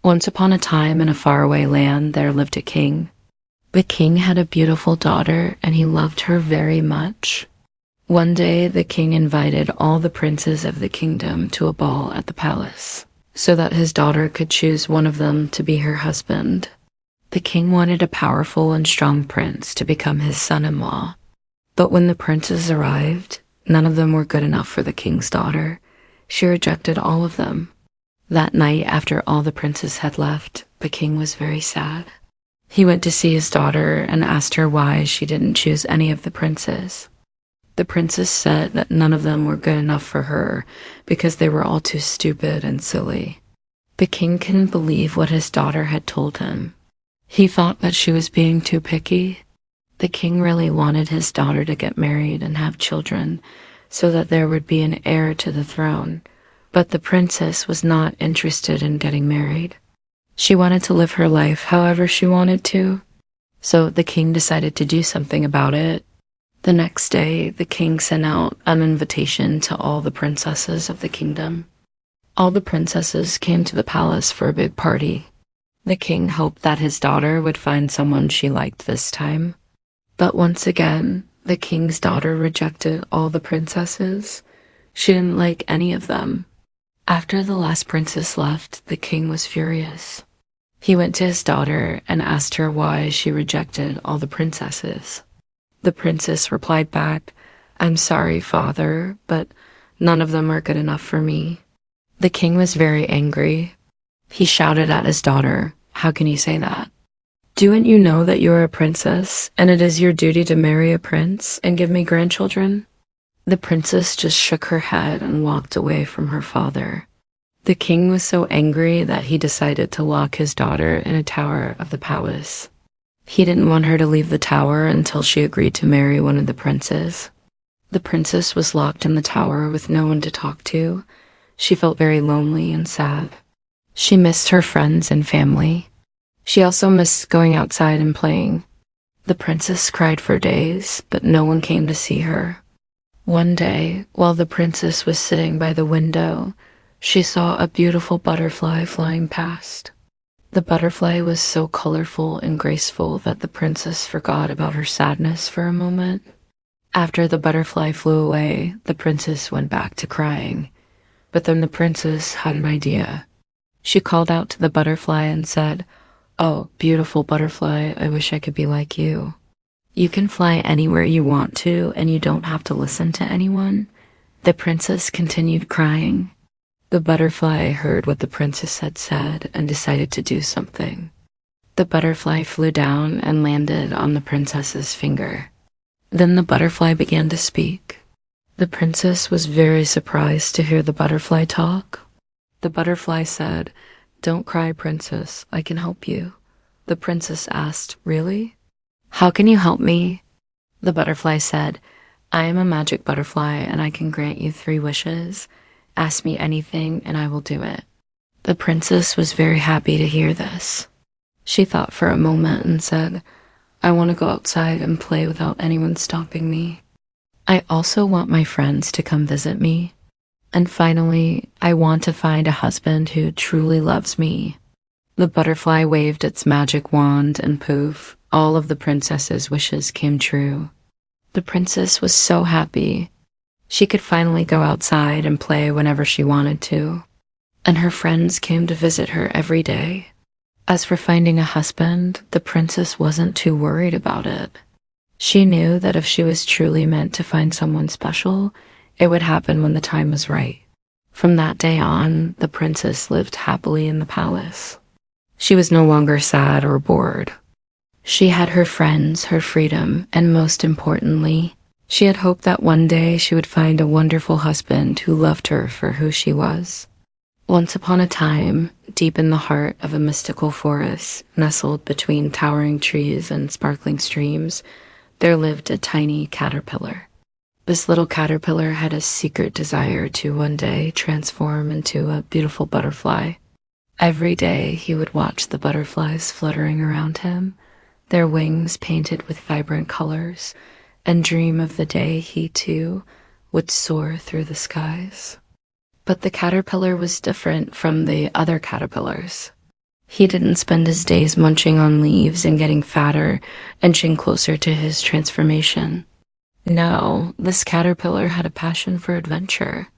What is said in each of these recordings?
Once upon a time in a faraway land there lived a king. The king had a beautiful daughter and he loved her very much. One day the king invited all the princes of the kingdom to a ball at the palace, so that his daughter could choose one of them to be her husband. The king wanted a powerful and strong prince to become his son-in-law. But when the princes arrived, none of them were good enough for the king's daughter. She rejected all of them. That night, after all the princes had left, the king was very sad. He went to see his daughter and asked her why she didn't choose any of the princes. The princess said that none of them were good enough for her because they were all too stupid and silly. The king couldn't believe what his daughter had told him. He thought that she was being too picky. The king really wanted his daughter to get married and have children so that there would be an heir to the throne. But the princess was not interested in getting married. She wanted to live her life however she wanted to. So the king decided to do something about it. The next day, the king sent out an invitation to all the princesses of the kingdom. All the princesses came to the palace for a big party. The king hoped that his daughter would find someone she liked this time. But once again, the king's daughter rejected all the princesses. She didn't like any of them. After the last princess left, the king was furious. He went to his daughter and asked her why she rejected all the princesses. The princess replied back, "I'm sorry, father, but none of them are good enough for me." The king was very angry. He shouted at his daughter, "How can you say that? Don't you know that you are a princess and it is your duty to marry a prince and give me grandchildren?" The princess just shook her head and walked away from her father. The king was so angry that he decided to lock his daughter in a tower of the palace. He didn't want her to leave the tower until she agreed to marry one of the princes. The princess was locked in the tower with no one to talk to. She felt very lonely and sad. She missed her friends and family. She also missed going outside and playing. The princess cried for days, but no one came to see her. One day, while the princess was sitting by the window, she saw a beautiful butterfly flying past. The butterfly was so colorful and graceful that the princess forgot about her sadness for a moment. After the butterfly flew away, the princess went back to crying. But then the princess had an idea. She called out to the butterfly and said, "Oh, beautiful butterfly, I wish I could be like you. You can fly anywhere you want to, and you don't have to listen to anyone." The princess continued crying. The butterfly heard what the princess had said and decided to do something. The butterfly flew down and landed on the princess's finger. Then the butterfly began to speak. The princess was very surprised to hear the butterfly talk. The butterfly said, "Don't cry, princess, I can help you." The princess asked, "Really? How can you help me?" The butterfly said, "I am a magic butterfly and I can grant you 3 wishes. Ask me anything and I will do it." The princess was very happy to hear this. She thought for a moment and said, "I want to go outside and play without anyone stopping me. I also want my friends to come visit me. And finally, I want to find a husband who truly loves me." The butterfly waved its magic wand and poof, all of the princess's wishes came true. The princess was so happy. She could finally go outside and play whenever she wanted to. And her friends came to visit her every day. As for finding a husband, the princess wasn't too worried about it. She knew that if she was truly meant to find someone special, it would happen when the time was right. From that day on, the princess lived happily in the palace. She was no longer sad or bored. She had her friends, her freedom, and most importantly, she had hoped that one day she would find a wonderful husband who loved her for who she was. Once upon a time, deep in the heart of a mystical forest, nestled between towering trees and sparkling streams, there lived a tiny caterpillar. This little caterpillar had a secret desire to one day transform into a beautiful butterfly. Every day he would watch the butterflies fluttering around him, their wings painted with vibrant colors, and dream of the day he too would soar through the skies. But the caterpillar was different from the other caterpillars. He didn't spend his days munching on leaves and getting fatter, inching closer to his transformation. No, this caterpillar had a passion for adventure.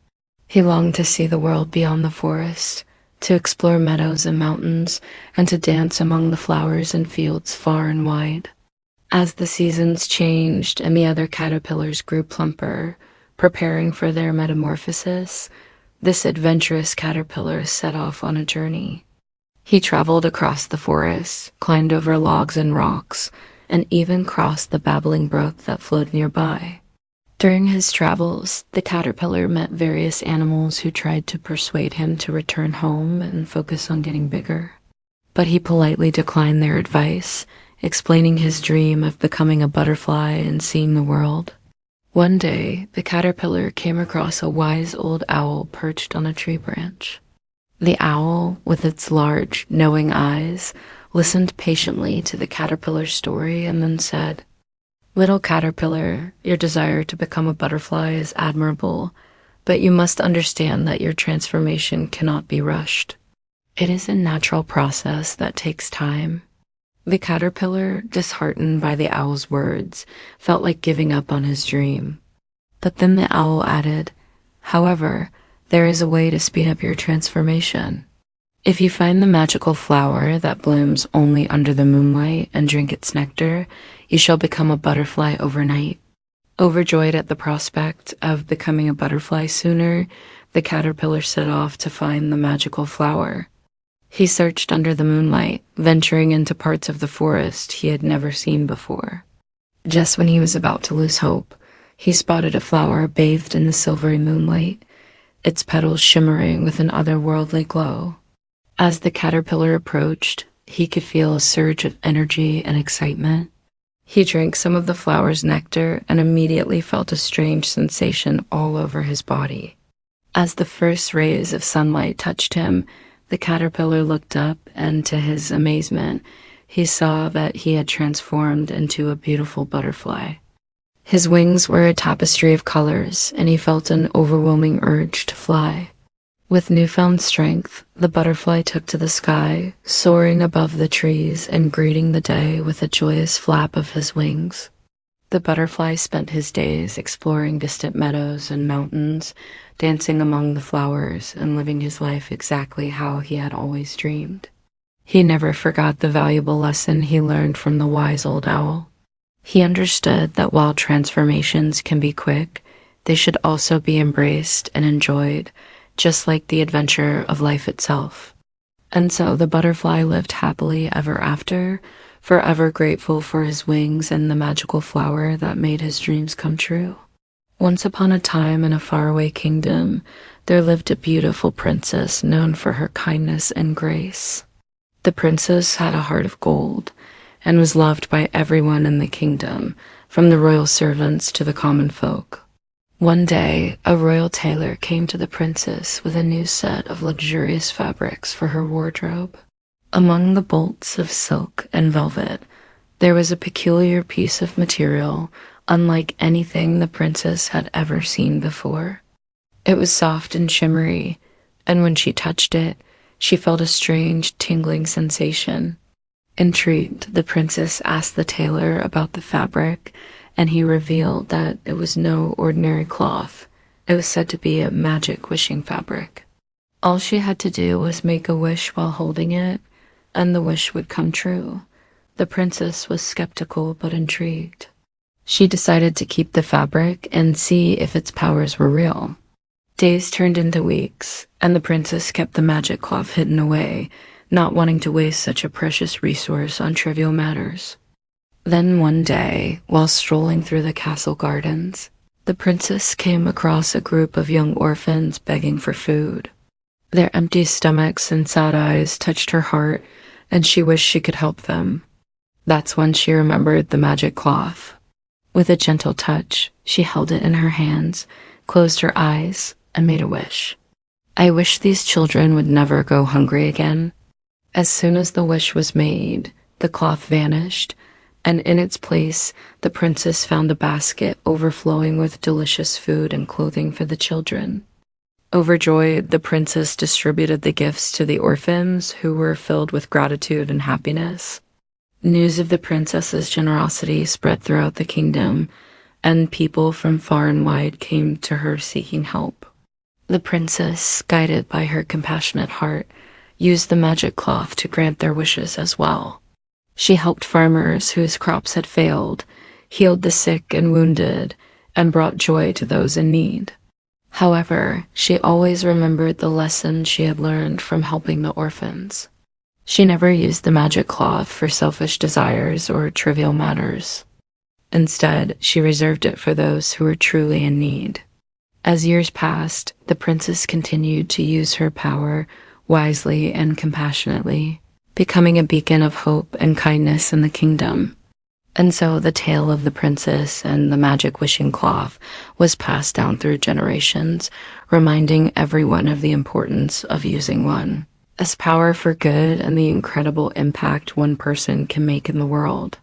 He longed to see the world beyond the forest, to explore meadows and mountains, and to dance among the flowers and fields far and wide. As the seasons changed and the other caterpillars grew plumper, preparing for their metamorphosis, this adventurous caterpillar set off on a journey. He traveled across the forest, climbed over logs and rocks, and even crossed the babbling brook that flowed nearby. During his travels, the caterpillar met various animals who tried to persuade him to return home and focus on getting bigger. But he politely declined their advice, explaining his dream of becoming a butterfly and seeing the world. One day, the caterpillar came across a wise old owl perched on a tree branch. The owl, with its large, knowing eyes, listened patiently to the caterpillar's story and then said, "Little caterpillar, your desire to become a butterfly is admirable, but you must understand that your transformation cannot be rushed. It is a natural process that takes time." The caterpillar, disheartened by the owl's words, felt like giving up on his dream. But then the owl added, "However, there is a way to speed up your transformation. If you find the magical flower that blooms only under the moonlight and drink its nectar, you shall become a butterfly overnight." Overjoyed at the prospect of becoming a butterfly sooner, the caterpillar set off to find the magical flower. He searched under the moonlight, venturing into parts of the forest he had never seen before. Just when he was about to lose hope, he spotted a flower bathed in the silvery moonlight, its petals shimmering with an otherworldly glow. As the caterpillar approached, he could feel a surge of energy and excitement. He drank some of the flower's nectar and immediately felt a strange sensation all over his body. As the first rays of sunlight touched him, the caterpillar looked up, and to his amazement, he saw that he had transformed into a beautiful butterfly. His wings were a tapestry of colors, and he felt an overwhelming urge to fly. With newfound strength, the butterfly took to the sky, soaring above the trees and greeting the day with a joyous flap of his wings. The butterfly spent his days exploring distant meadows and mountains, dancing among the flowers and living his life exactly how he had always dreamed. He never forgot the valuable lesson he learned from the wise old owl. He understood that while transformations can be quick, they should also be embraced and enjoyed, just like the adventure of life itself. And so the butterfly lived happily ever after, forever grateful for his wings and the magical flower that made his dreams come true. Once upon a time in a faraway kingdom, there lived a beautiful princess known for her kindness and grace. The princess had a heart of gold and was loved by everyone in the kingdom, from the royal servants to the common folk. One day, a royal tailor came to the princess with a new set of luxurious fabrics for her wardrobe. Among the bolts of silk and velvet, there was a peculiar piece of material unlike anything the princess had ever seen before. It was soft and shimmery, and when she touched it, she felt a strange, tingling sensation. Intrigued, the princess asked the tailor about the fabric, and he revealed that it was no ordinary cloth. It was said to be a magic wishing fabric. All she had to do was make a wish while holding it, and the wish would come true. The princess was skeptical but intrigued. She decided to keep the fabric and see if its powers were real. Days turned into weeks, and the princess kept the magic cloth hidden away, not wanting to waste such a precious resource on trivial matters. Then one day, while strolling through the castle gardens, the princess came across a group of young orphans begging for food. Their empty stomachs and sad eyes touched her heart, and she wished she could help them. That's when she remembered the magic cloth. With a gentle touch, she held it in her hands, closed her eyes, and made a wish. "I wish these children would never go hungry again." As soon as the wish was made, the cloth vanished, and in its place, the princess found a basket overflowing with delicious food and clothing for the children. Overjoyed, the princess distributed the gifts to the orphans, who were filled with gratitude and happiness. News of the princess's generosity spread throughout the kingdom, and people from far and wide came to her seeking help. The princess, guided by her compassionate heart, used the magic cloth to grant their wishes as well. She helped farmers whose crops had failed, healed the sick and wounded, and brought joy to those in need. However, she always remembered the lesson she had learned from helping the orphans. She never used the magic cloth for selfish desires or trivial matters. Instead, she reserved it for those who were truly in need. As years passed, the princess continued to use her power wisely and compassionately, becoming a beacon of hope and kindness in the kingdom. And so the tale of the princess and the magic wishing cloth was passed down through generations, reminding everyone of the importance of using one as power for good and the incredible impact one person can make in the world.